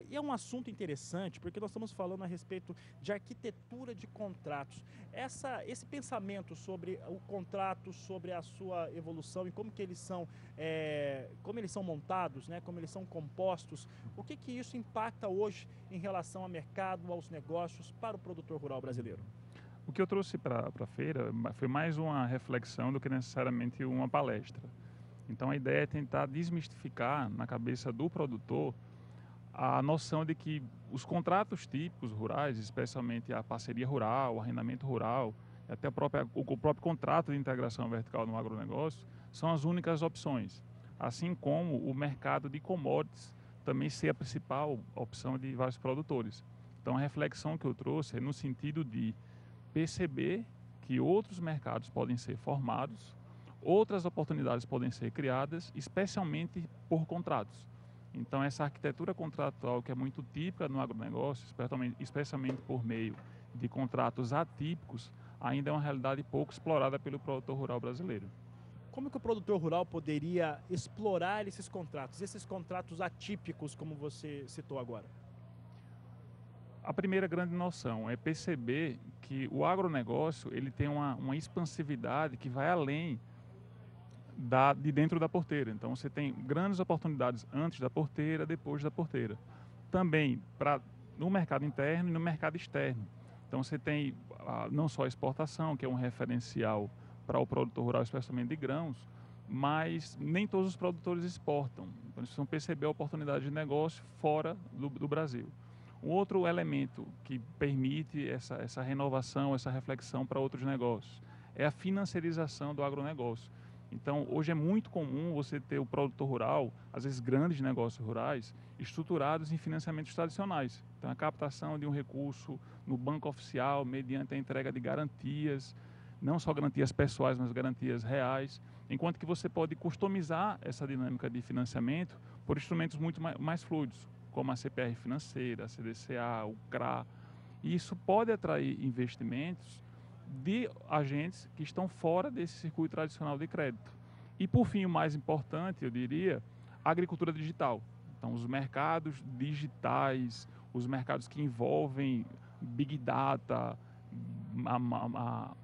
E é um assunto interessante, porque nós estamos falando a respeito de arquitetura de contratos. Esse pensamento sobre o contrato, sobre a sua evolução e como que eles são, como eles são montados, né, como eles são compostos, o que que isso impacta hoje em relação ao mercado, aos negócios para o produtor rural brasileiro? O que eu trouxe para a feira foi mais uma reflexão do que necessariamente uma palestra. Então a ideia é tentar desmistificar na cabeça do produtor a noção de que os contratos típicos rurais, especialmente a parceria rural, o arrendamento rural, até o próprio contrato de integração vertical no agronegócio, são as únicas opções. Assim como o mercado de commodities também ser a principal opção de vários produtores. Então a reflexão que eu trouxe é no sentido de perceber que outros mercados podem ser formados, outras oportunidades podem ser criadas, especialmente por contratos. Então, essa arquitetura contratual que é muito típica no agronegócio, especialmente por meio de contratos atípicos, ainda é uma realidade pouco explorada pelo produtor rural brasileiro. Como que o produtor rural poderia explorar esses contratos atípicos, como você citou agora? A primeira grande noção é perceber que o agronegócio ele tem uma expansividade que vai além de dentro da porteira. Então você tem grandes oportunidades antes da porteira, depois da porteira. Também no mercado interno e no mercado externo. Então você tem não só a exportação, que é um referencial para o produtor rural, especialmente de grãos, mas nem todos os produtores exportam. Então eles precisam perceber a oportunidade de negócio fora do Brasil. Um outro elemento que permite essa renovação, essa reflexão para outros negócios, é a financiarização do agronegócio. Então, hoje é muito comum você ter o produtor rural, às vezes grandes negócios rurais, estruturados em financiamentos tradicionais. Então, a captação de um recurso no banco oficial, mediante a entrega de garantias, não só garantias pessoais, mas garantias reais, enquanto que você pode customizar essa dinâmica de financiamento por instrumentos muito mais fluidos, como a CPR financeira, a CDCA, o CRA. E isso pode atrair investimentos de agentes que estão fora desse circuito tradicional de crédito. E por fim, o mais importante, eu diria, a agricultura digital. Então, os mercados digitais, os mercados que envolvem Big Data, a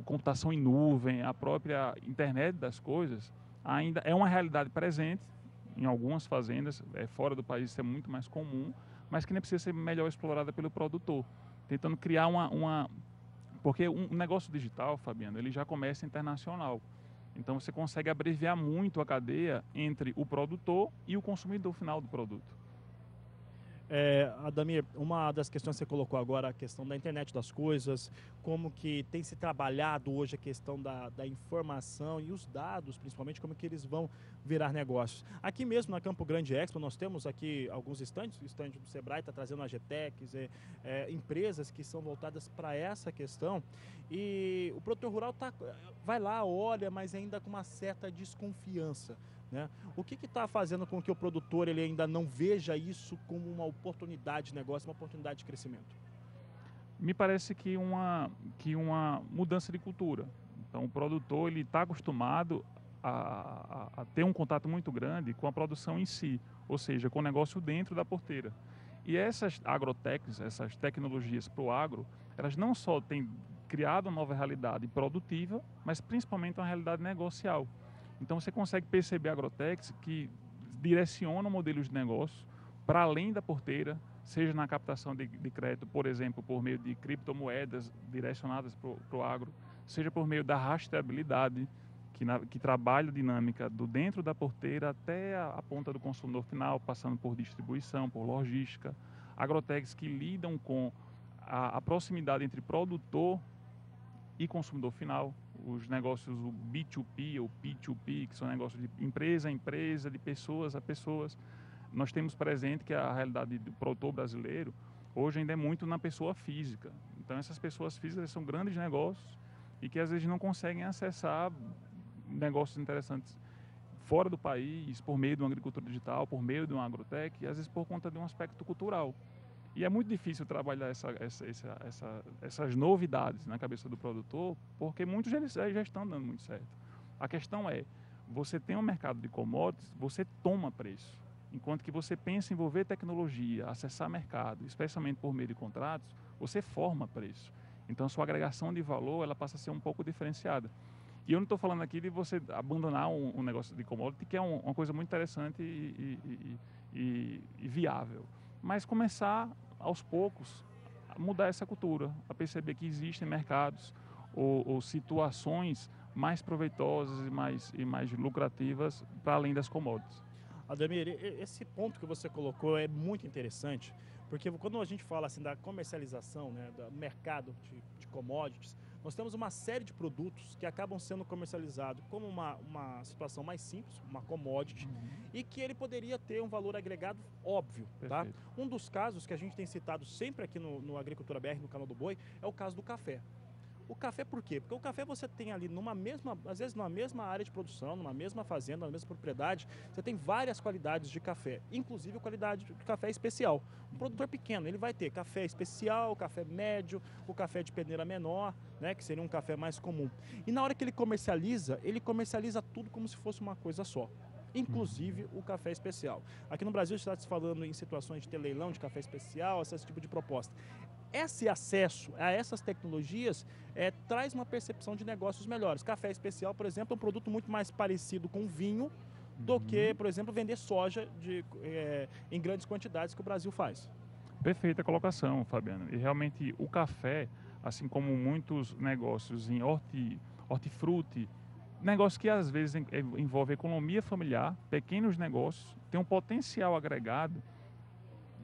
computação em nuvem, a própria internet das coisas, ainda é uma realidade presente em algumas fazendas, fora do país isso é muito mais comum, mas que nem precisa ser melhor explorada pelo produtor, tentando criar porque um negócio digital, Fabiano, ele já começa internacional. Então você consegue abreviar muito a cadeia entre o produtor e o consumidor final do produto. Adamir, uma das questões que você colocou agora, a questão da internet das coisas, como que tem se trabalhado hoje a questão da informação e os dados, principalmente, como que eles vão virar negócios. Aqui mesmo na Campo Grande Expo, nós temos aqui alguns estandes, o estande do Sebrae está trazendo a Agtecs, empresas que são voltadas para essa questão, e o produtor rural vai lá, olha, mas ainda com uma certa desconfiança. Né? O que está fazendo com que o produtor ele ainda não veja isso como uma oportunidade de negócio, uma oportunidade de crescimento? Me parece que uma mudança de cultura. Então o produtor ele está acostumado a ter um contato muito grande com a produção em si, ou seja, com o negócio dentro da porteira. E essas agrotechs, essas tecnologias para o agro, elas não só têm criado uma nova realidade produtiva, mas principalmente uma realidade negocial. Então você consegue perceber agrotechs que direcionam modelos de negócio para além da porteira, seja na captação de crédito, por exemplo, por meio de criptomoedas direcionadas para o agro, seja por meio da rastreabilidade, que trabalha a dinâmica do dentro da porteira até a ponta do consumidor final, passando por distribuição, por logística. Agrotechs que lidam com a proximidade entre produtor e consumidor final, os negócios o B2P ou P2P, que são negócios de empresa a empresa, de pessoas a pessoas. Nós temos presente que a realidade do produtor brasileiro hoje ainda é muito na pessoa física. Então essas pessoas físicas são grandes negócios e que às vezes não conseguem acessar negócios interessantes fora do país, por meio de uma agricultura digital, por meio de uma agrotech, e às vezes por conta de um aspecto cultural. E é muito difícil trabalhar essas novidades na cabeça do produtor, porque muitos deles já estão dando muito certo. A questão é, você tem um mercado de commodities, você toma preço. Enquanto que você pensa em envolver tecnologia, acessar mercado, especialmente por meio de contratos, você forma preço. Então, sua agregação de valor ela passa a ser um pouco diferenciada. E eu não estou falando aqui de você abandonar um negócio de commodity, que é uma coisa muito interessante e viável. Mas começar, aos poucos, a mudar essa cultura, a perceber que existem mercados ou situações mais proveitosas e mais lucrativas para além das commodities. Ademir, esse ponto que você colocou é muito interessante, porque quando a gente fala assim da comercialização, né, do mercado de commodities, nós temos uma série de produtos que acabam sendo comercializados como uma situação mais simples, uma commodity, e que ele poderia ter um valor agregado óbvio, tá? Um dos casos que a gente tem citado sempre aqui no Agricultura BR, no canal do Boi, é o caso do café. O café por quê? Porque o café você tem ali às vezes numa mesma área de produção, numa mesma fazenda, numa mesma propriedade, você tem várias qualidades de café, inclusive a qualidade de café especial. Um produtor pequeno, ele vai ter café especial, café médio, o café de peneira menor, né, que seria um café mais comum. E na hora que ele comercializa tudo como se fosse uma coisa só. Inclusive o café especial. Aqui no Brasil está se falando em situações de ter leilão de café especial, esse tipo de proposta. Esse acesso a essas tecnologias traz uma percepção de negócios melhores. Café especial, por exemplo, é um produto muito mais parecido com vinho do que, por exemplo, vender soja em grandes quantidades que o Brasil faz. Perfeita colocação, Fabiano. E realmente o café, assim como muitos negócios em hortifruti, negócios que às vezes envolvem economia familiar, pequenos negócios, tem um potencial agregado,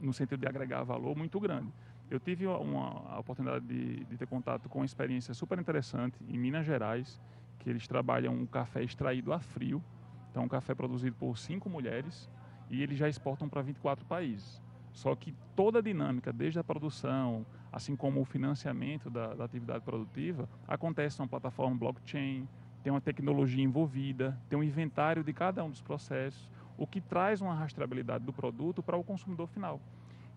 no sentido de agregar valor, muito grande. Eu tive a oportunidade de ter contato com uma experiência super interessante em Minas Gerais, que eles trabalham um café extraído a frio. Então, um café produzido por 5 mulheres e eles já exportam para 24 países. Só que toda a dinâmica, desde a produção, assim como o financiamento da atividade produtiva, acontece numa plataforma blockchain, tem uma tecnologia envolvida, tem um inventário de cada um dos processos, o que traz uma rastreabilidade do produto para o consumidor final.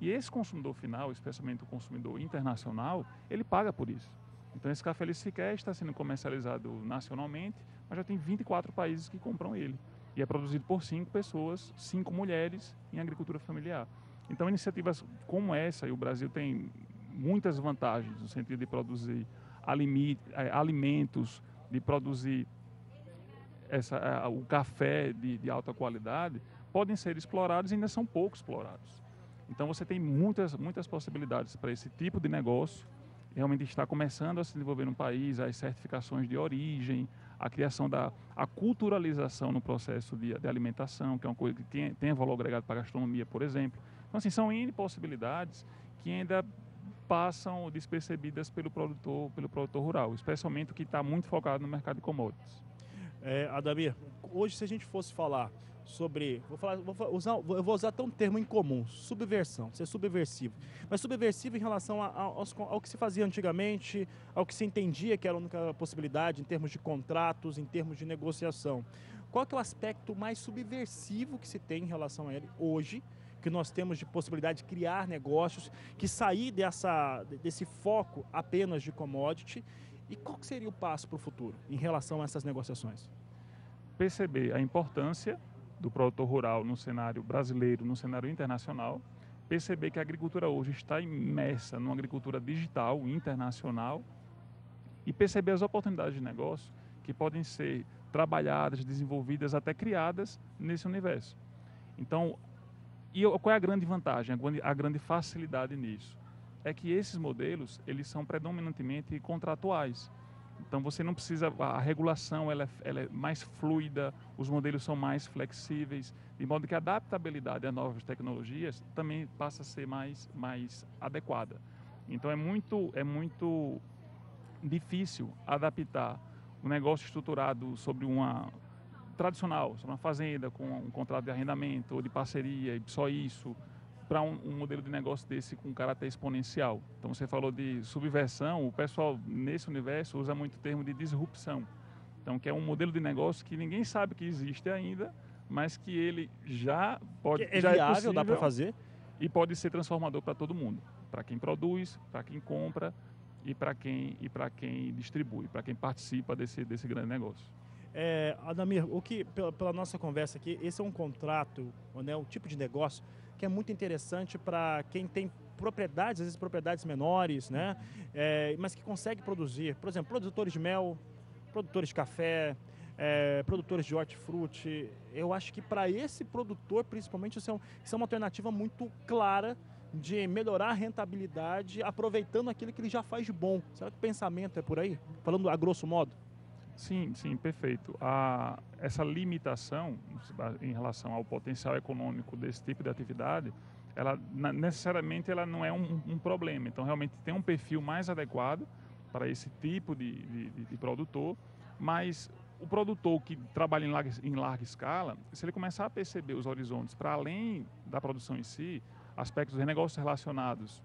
E esse consumidor final, especialmente o consumidor internacional, ele paga por isso. Então esse café sequer está sendo comercializado nacionalmente, mas já tem 24 países que compram ele. E é produzido por 5 pessoas, 5 mulheres em agricultura familiar. Então iniciativas como essa, e o Brasil tem muitas vantagens no sentido de produzir alimentos, de produzir o café de alta qualidade, podem ser explorados e ainda são pouco explorados. Então você tem muitas possibilidades para esse tipo de negócio. Realmente está começando a se desenvolver no país, as certificações de origem, a criação a culturalização no processo de alimentação, que é uma coisa que tem valor agregado para a gastronomia, por exemplo. Então, assim, são N possibilidades que ainda passam despercebidas pelo produtor rural, especialmente o que está muito focado no mercado de commodities. Ademir, hoje se a gente fosse falar sobre, eu vou usar até um termo incomum, subversão, ser subversivo. Mas subversivo em relação ao que se fazia antigamente, ao que se entendia que era a única possibilidade em termos de contratos, em termos de negociação. Qual que é o aspecto mais subversivo que se tem em relação a ele hoje, que nós temos de possibilidade de criar negócios, que sair desse foco apenas de commodity, e qual que seria o passo para o futuro em relação a essas negociações? Perceber a importância do produtor rural no cenário brasileiro, no cenário internacional, perceber que a agricultura hoje está imersa numa agricultura digital, internacional, e perceber as oportunidades de negócio que podem ser trabalhadas, desenvolvidas, até criadas nesse universo. Então, qual é a grande vantagem, a grande facilidade nisso? É que esses modelos, eles são predominantemente contratuais. Então você não precisa, a regulação ela é mais fluida, os modelos são mais flexíveis, de modo que a adaptabilidade a novas tecnologias também passa a ser mais adequada. Então é muito difícil adaptar um negócio estruturado sobre tradicional, sobre uma fazenda com um contrato de arrendamento ou de parceria, e só isso, para um modelo de negócio desse com caráter exponencial. Então você falou de subversão, o pessoal nesse universo usa muito o termo de disrupção. Então que é um modelo de negócio que ninguém sabe que existe ainda, mas que ele já pode... É já viável, é possível, dá para fazer? E pode ser transformador para todo mundo. Para quem produz, para quem compra e para quem distribui, para quem participa desse grande negócio. Adamir, pela nossa conversa aqui, esse é um contrato, né, um tipo de negócio que é muito interessante para quem tem propriedades, às vezes propriedades menores, né, mas que consegue produzir. Por exemplo, produtores de mel, produtores de café, produtores de hortifruti. Eu acho que para esse produtor, principalmente, isso é uma alternativa muito clara de melhorar a rentabilidade aproveitando aquilo que ele já faz de bom. Será que o pensamento é por aí? Falando a grosso modo. Sim, sim, perfeito. Essa limitação em relação ao potencial econômico desse tipo de atividade, necessariamente ela não é um problema. Então, realmente tem um perfil mais adequado para esse tipo de produtor, mas o produtor que trabalha em larga escala, se ele começar a perceber os horizontes para além da produção em si, aspectos de negócios relacionados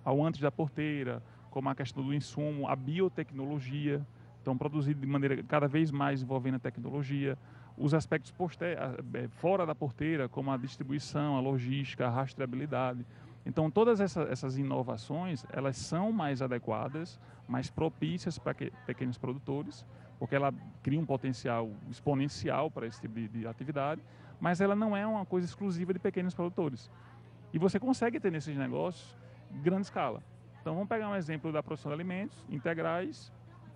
ao antes da porteira, como a questão do insumo, a biotecnologia, então produzido de maneira cada vez mais envolvendo a tecnologia, os aspectos fora da porteira, como a distribuição, a logística, a rastreabilidade. Então todas essas inovações, elas são mais adequadas, mais propícias para pequenos produtores, porque ela cria um potencial exponencial para esse tipo de atividade, mas ela não é uma coisa exclusiva de pequenos produtores. E você consegue ter nesses negócios grande escala. Então vamos pegar um exemplo da produção de alimentos integrais,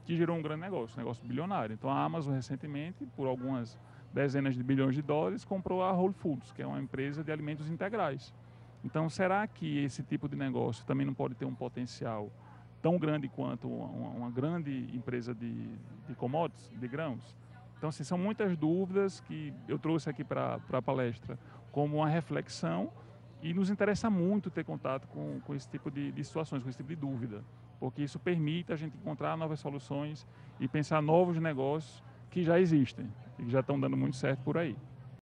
que gerou um grande negócio, um negócio bilionário. Então a Amazon recentemente, por algumas dezenas de bilhões de dólares, comprou a Whole Foods, que é uma empresa de alimentos integrais. Então será que esse tipo de negócio também não pode ter um potencial tão grande quanto uma grande empresa de commodities, de grãos? Então assim, são muitas dúvidas que eu trouxe aqui para a palestra como uma reflexão. E nos interessa muito ter contato com esse tipo de situações, com esse tipo de dúvida, porque isso permite a gente encontrar novas soluções e pensar novos negócios que já existem e que já estão dando muito certo por aí.